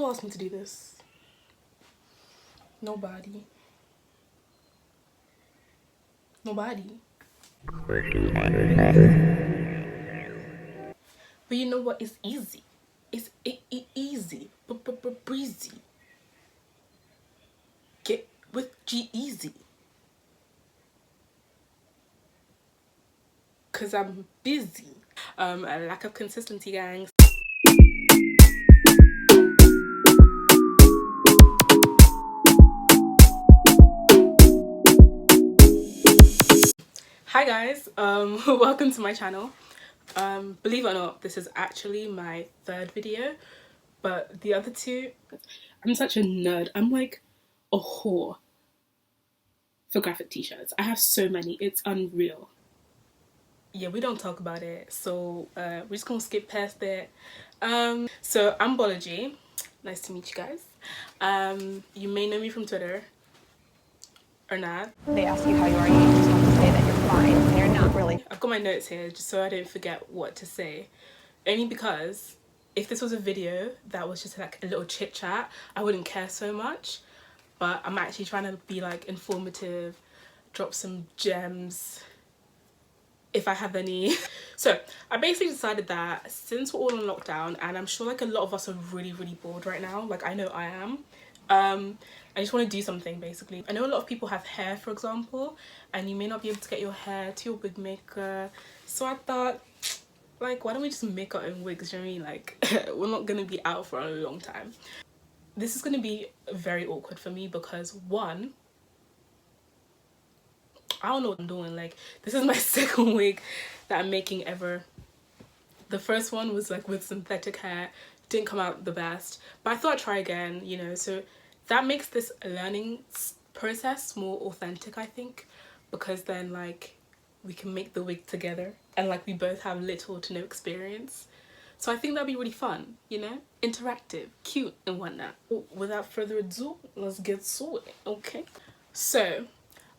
asked me to do this? Nobody. But you know what? It's easy. It's easy. Breezy. Get with G-Eazy. Cause I'm busy. A lack of consistency, gangs. Hi guys, welcome to my channel. Believe it or not, this is actually my third video, but the other two, I'm such a nerd. I'm like a whore for graphic t-shirts. I have so many, it's unreal. Yeah, we don't talk about it, so we're just gonna skip past that. So I'm Bology. Nice to meet you guys. You may know me from Twitter or not. They ask you how you are, you just have to say that you're fine, and you're not really. I've got my notes here just so I don't forget what to say. Only because if this was a video that was just like a little chit chat, I wouldn't care so much. But I'm actually trying to be like informative, drop some gems if I have any. So I basically decided that since we're all on lockdown, and I'm sure like a lot of us are really bored right now, like I know I am, I just want to do something basically. I know a lot of people have hair, for example, and you may not be able to get your hair to your wig maker, so I thought, like, why don't we just make our own wigs? Do you know what I mean? Like, we're not gonna be out for a long time. This is gonna be very awkward for me because one, I don't know what I'm doing. Like, this is my second wig that I'm making ever. The first one was like with synthetic hair, didn't come out the best, but I thought I'd try again, you know, so that makes this learning process more authentic, I think, because then like we can make the wig together and like we both have little to no experience. So I think that'd be really fun, you know, interactive, cute and whatnot. Without further ado, let's get started, okay? So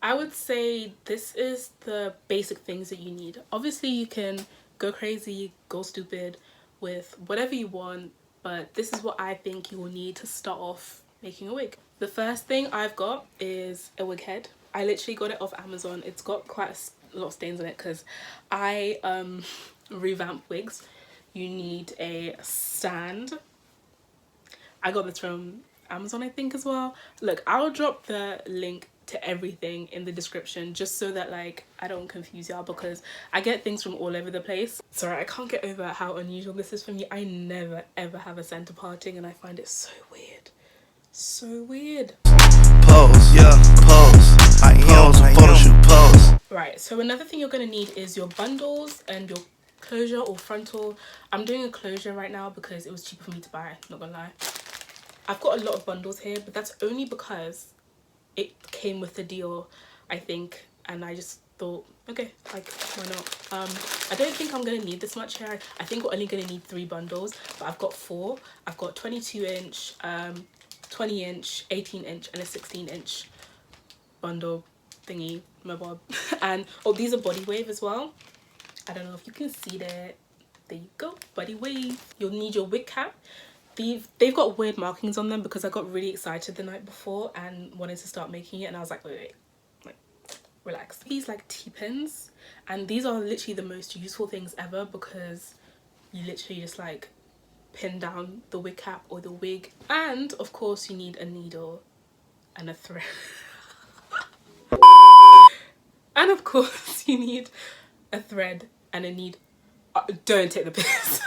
I would say this is the basic things that you need. Obviously you can go crazy, go stupid with whatever you want, but this is what I think you will need to start off making a wig. The first thing I've got is a wig head. I literally got it off Amazon. It's got quite a lot of stains on it because I revamp wigs. You need a stand. I got this from Amazon, I think, as well. Look, I'll drop the link to everything in the description just so that like I don't confuse y'all, because I get things from all over the place. Sorry, I can't get over how unusual this is for me. I never ever have a center parting and I find it so weird. So weird. Pose, yeah, pose. I am photo shoot pose. Right, so another thing you're gonna need is your bundles and your closure or frontal. I'm doing a closure right now because it was cheaper for me to buy, not gonna lie. I've got a lot of bundles here, but that's only because it came with the deal, I think, and I just thought, okay, like, why not? I don't think I'm gonna need this much here. I think we're only gonna need 3 bundles, but I've got 4. I've got 22-inch, 20-inch, 18-inch, and a 16-inch bundle thingy, mobile. And oh, these are body wave as well. I don't know if you can see that. There you go, body wave. You'll need your wig cap. They've got weird markings on them because I got really excited the night before and wanted to start making it, and I was like, wait, like, relax. These like T-pins, and these are literally the most useful things ever because you literally just like pin down the wig cap or the wig. And of course you need a needle and a thread. And of course you need a thread and a needle. Don't take the piss.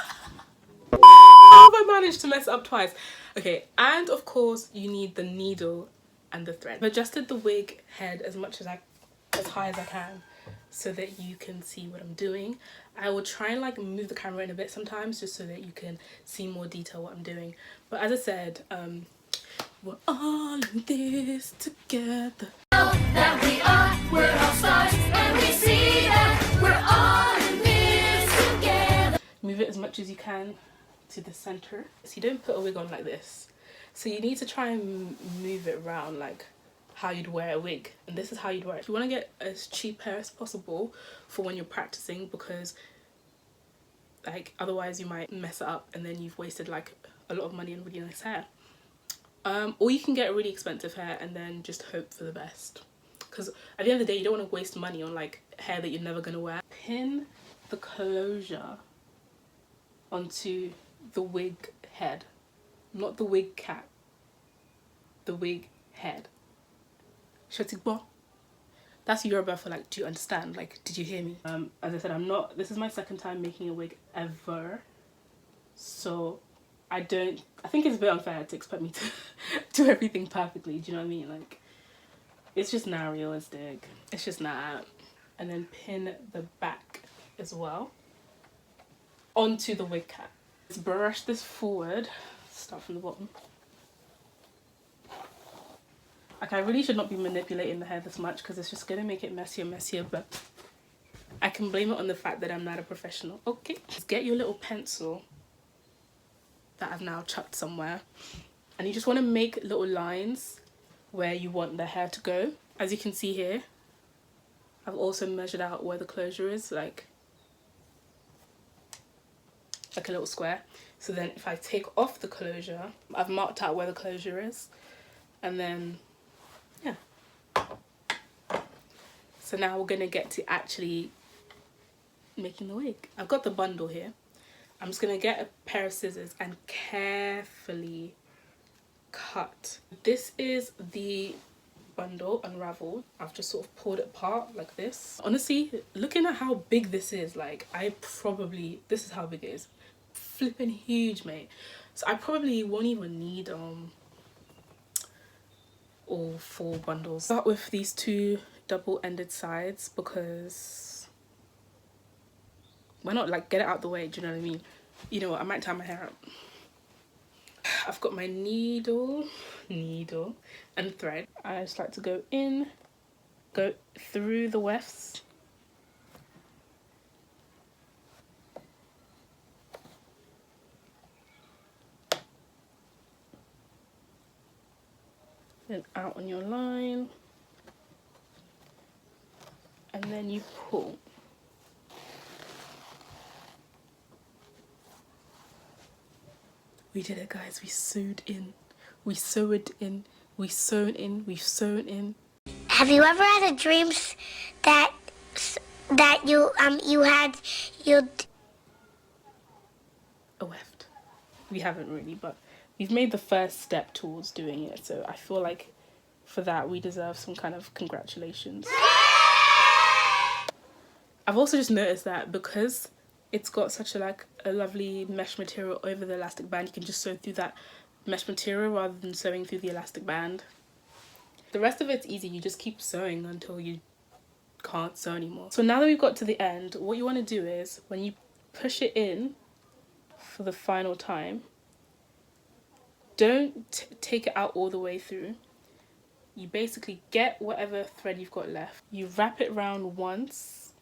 How have I managed to mess up twice? Okay, and of course you need the needle and the thread. I've adjusted the wig head as high as I can so that you can see what I'm doing. I will try and like move the camera in a bit sometimes just so that you can see more detail what I'm doing. But as I said, we're all in this together. That we are, we're all stars, and we see that we're all in this together. Move it as much as you can to the center. So you don't put a wig on like this. So you need to try and move it around like how you'd wear a wig. And this is how you'd wear it. You want to get as cheap hair as possible for when you're practicing, because like otherwise you might mess it up and then you've wasted like a lot of money on really nice hair. Or you can get really expensive hair and then just hope for the best, because at the end of the day you don't want to waste money on like hair that you're never gonna wear. Pin the closure onto the wig head, not the wig cap, the wig head. Shotigbo. That's Yoruba for like, do you understand? Like, did you hear me? As I said, this is my second time making a wig ever. So I think it's a bit unfair to expect me to do everything perfectly. Do you know what I mean? Like, it's just not realistic. It's just not. And then pin the back as well onto the wig cap. Let's brush this forward. Start from the bottom. Like, I really should not be manipulating the hair this much because it's just going to make it messier, but I can blame it on the fact that I'm not a professional. Okay, just get your little pencil that I've now chucked somewhere, and you just want to make little lines where you want the hair to go. As you can see here, I've also measured out where the closure is, like a little square. So then if I take off the closure, I've marked out where the closure is, and then yeah. So now we're gonna get to actually making the wig. I've got the bundle here. I'm just gonna get a pair of scissors and carefully cut. This is the bundle unraveled. I've just sort of pulled it apart like this. Honestly, looking at how big this is, like this is how big it is. Flipping huge, mate. So I probably won't even need all 4 bundles. Start with these 2 double-ended sides because why not, like, get it out the way, do you know what I mean? You know what, I might tie my hair up. I've got my needle and thread. I just like to go through the wefts. Then out on your line, and then you pull. We did it, guys. We sewed in. We sewed in. We sewn in. We've sewn in. Have you ever had a dream that you had a weft? We haven't really, but we've made the first step towards doing it. So I feel like for that we deserve some kind of congratulations. I've also just noticed that because it's got such a lovely mesh material over the elastic band, you can just sew through that mesh material rather than sewing through the elastic band. The rest of it's easy. You just keep sewing until you can't sew anymore. So now that we've got to the end, what you want to do is when you push it in for the final time, don't take it out all the way through. You basically get whatever thread you've got left. You wrap it around once,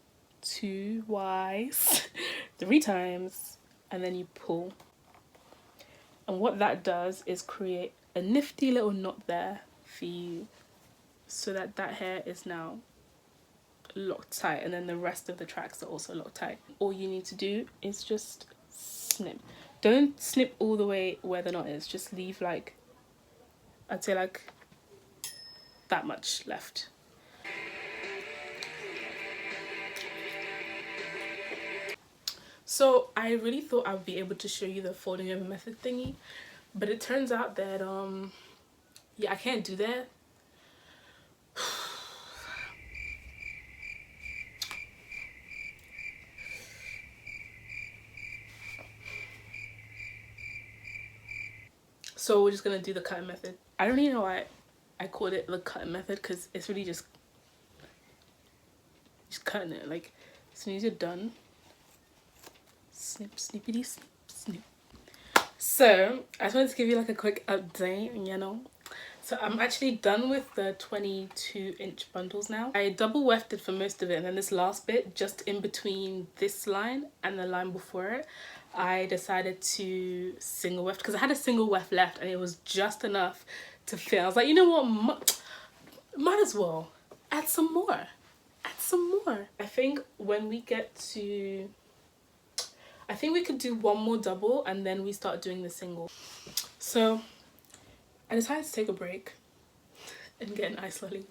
twice, 3 times, and then you pull. And what that does is create a nifty little knot there for you, so that hair is now locked tight, and then the rest of the tracks are also locked tight. All you need to do is just snip. Don't snip all the way where the knot is, just leave like, I'd say like that much left. So I really thought I would be able to show you the folding over method thingy, but it turns out that yeah, I can't do that. So we're just gonna do the cutting method. I don't even know why I called it the cutting method, because it's really just cutting it. Like, as soon as you're done, snip, snippity, snip, snip. So I just wanted to give you like a quick update, you know. So I'm actually done with the 22-inch bundles now. I double wefted for most of it, and then this last bit, just in between this line and the line before it, I decided to single weft because I had a single weft left and it was just enough to fit. I was like, you know what, might as well add some more. Add some more. I think when we get to, I think we could do one more double and then we start doing the single. So I decided to take a break and get an ice lolly.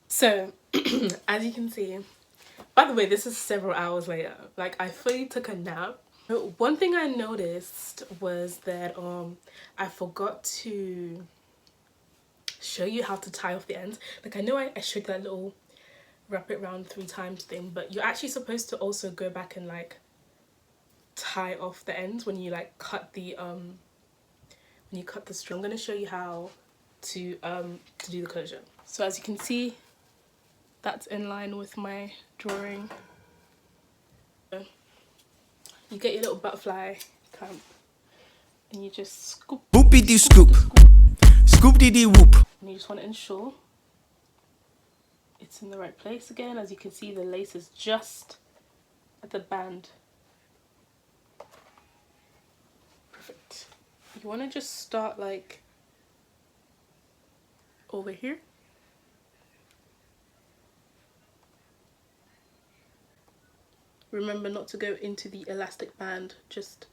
So, as you can see, by the way, this is several hours later. Like, I fully took a nap. One thing I noticed was that I forgot to show you how to tie off the ends. Like, I know I showed that little wrap it around 3 times thing, but you're actually supposed to also go back and like tie off the ends when you like cut the string. I'm going to show you how to do the closure. So as you can see, that's in line with my drawing. You get your little butterfly clamp and you just scoop. Boopy dee scoop. Scoop dee dee whoop. And you just want to ensure it's in the right place again. As you can see, the lace is just at the band. Perfect. You want to just start like over here. Remember not to go into the elastic band, just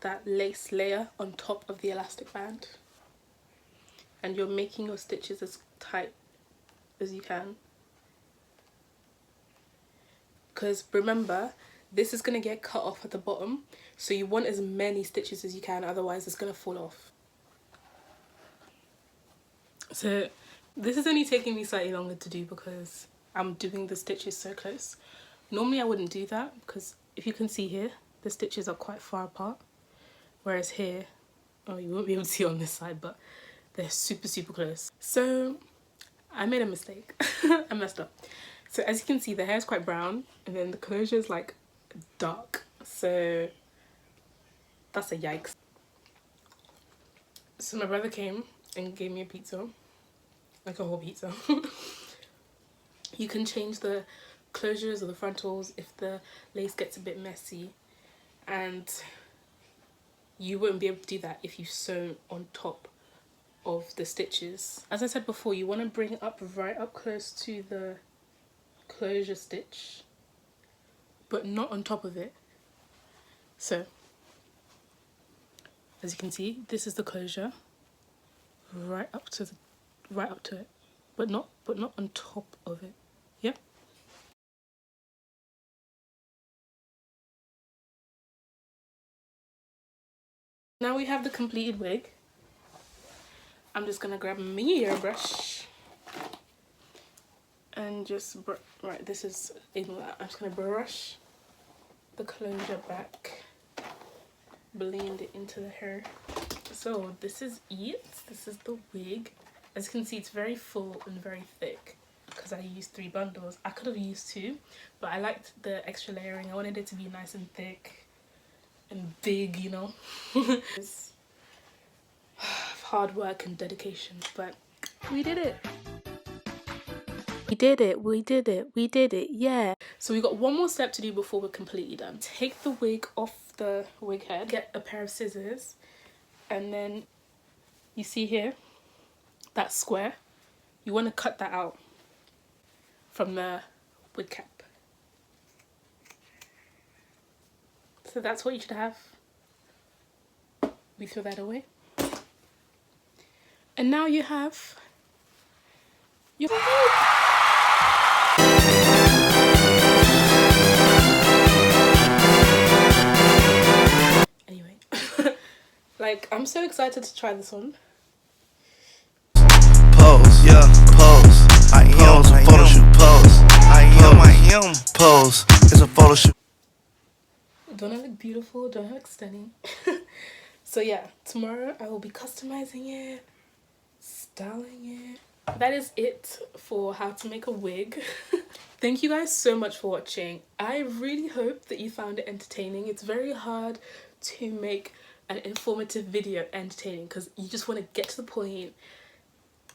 that lace layer on top of the elastic band. And you're making your stitches as tight as you can. Because remember, this is going to get cut off at the bottom, so you want as many stitches as you can, otherwise it's going to fall off. So this is only taking me slightly longer to do because I'm doing the stitches so close. Normally I wouldn't do that because if you can see here, the stitches are quite far apart, whereas here, oh, you won't be able to see on this side, but they're super close. So I made a mistake. I messed up. So as you can see, the hair is quite brown and then the closure is like dark, so that's a yikes. So my brother came and gave me a pizza, like a whole pizza. You can change the closures or the frontals if the lace gets a bit messy, and you wouldn't be able to do that if you sew on top of the stitches. As I said before, you want to bring it up right up close to the closure stitch, but not on top of it. So as you can see, this is the closure right up to it, but not on top of it. Yep. Now we have the completed wig. I'm just gonna grab my airbrush and just right, this is ignore that. I'm just gonna brush the closure back, blend it into the hair. So this is it. This is the wig. As you can see, it's very full and very thick because I used 3 bundles. I could have used 2, but I liked the extra layering. I wanted it to be nice and thick and big, you know. It's hard work and dedication, but we did it. We did it, yeah. So we got one more step to do before we're completely done. Take the wig off the wig head, get a pair of scissors, and then you see here, that square, you want to cut that out from the wig cap. So that's what you should have. We throw that away. And now you have your wig. Anyway, like, I'm so excited to try this on. Pose, yeah, pose. I am a photo shoot. Pose. I am pose. It's a photo shoot. Don't I look beautiful? Don't I look stunning? So yeah, tomorrow I will be customizing it, styling it. That is it for how to make a wig. Thank you guys so much for watching. I really hope that you found it entertaining. It's very hard to make an informative video entertaining because you just want to get to the point,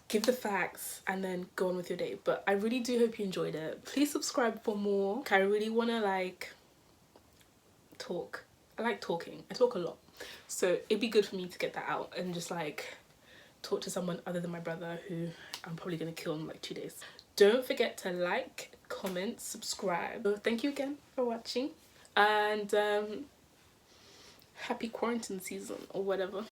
give the facts, and then go on with your day. But I really do hope you enjoyed it. Please subscribe for more. I really want to like talk. I like talking. I talk a lot. So it'd be good for me to get that out and just like talk to someone other than my brother, who I'm probably going to kill in like 2 days. Don't forget to like, comment, subscribe. So thank you again for watching, and happy quarantine season or whatever.